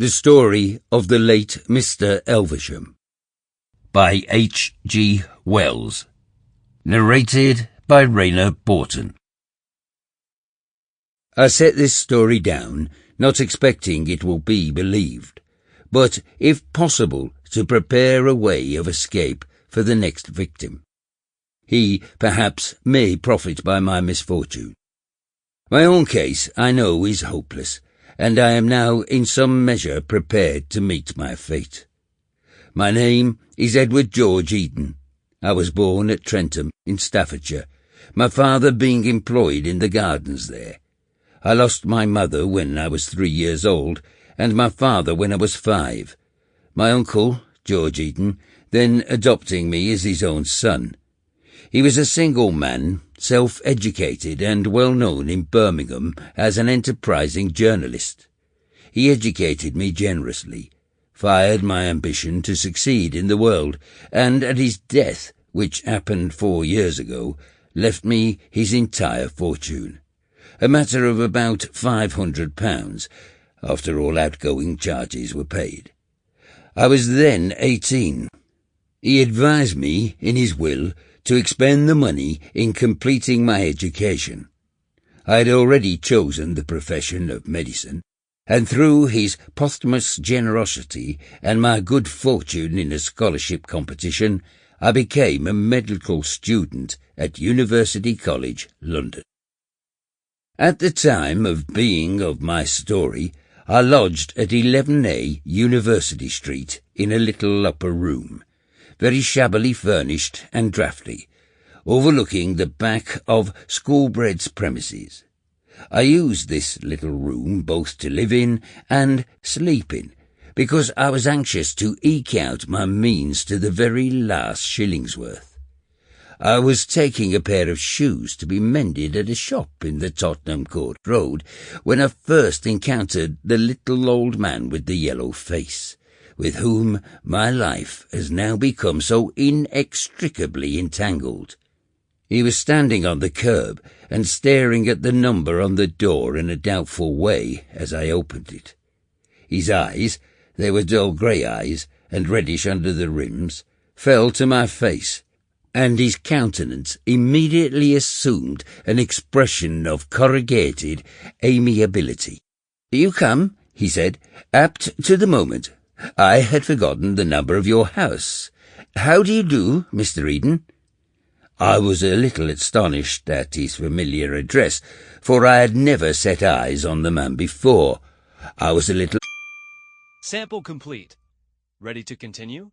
The Story of the Late Mr. Elvisham by H. G. Wells. Narrated by Rayner Borton. I set this story down, not expecting it will be believed, but, if possible, to prepare a way of escape for the next victim. He, perhaps, may profit by my misfortune. My own case, I know, is hopeless, and I am now in some measure prepared to meet my fate. My name is Edward George Eden. I was born at Trentham in Staffordshire, my father being employed in the gardens there. I lost my mother when I was 3 years old, and my father when I was 5. My uncle, George Eden, then adopting me as his own son. He was a single man, self-educated and well known in Birmingham as an enterprising journalist. He educated me generously, fired my ambition to succeed in the world, and at his death, which happened 4 years ago, left me his entire fortune, a matter of about £500, after all outgoing charges were paid. I was then 18. He advised me, in his will, to expend the money in completing my education. I had already chosen the profession of medicine, and through his posthumous generosity and my good fortune in a scholarship competition, I became a medical student at University College, London. At the time of being of my story, I lodged at 11A University Street in a little upper room, very shabbily furnished and draughty, overlooking the back of Schoolbread's premises. I used this little room both to live in and sleep in, because I was anxious to eke out my means to the very last shillingsworth. I was taking a pair of shoes to be mended at a shop in the Tottenham Court Road when I first encountered the little old man with the yellow face, with whom my life has now become so inextricably entangled. He was standing on the curb and staring at the number on the door in a doubtful way as I opened it. His eyes, they were dull grey eyes and reddish under the rims, fell to my face, and his countenance immediately assumed an expression of corrugated amiability. "You come," he said, "apt to the moment. I had forgotten the number of your house. How do you do, Mr. Eden?" I was a little astonished at his familiar address, for I had never set eyes on the man before. I was a little... Sample complete. Ready to continue?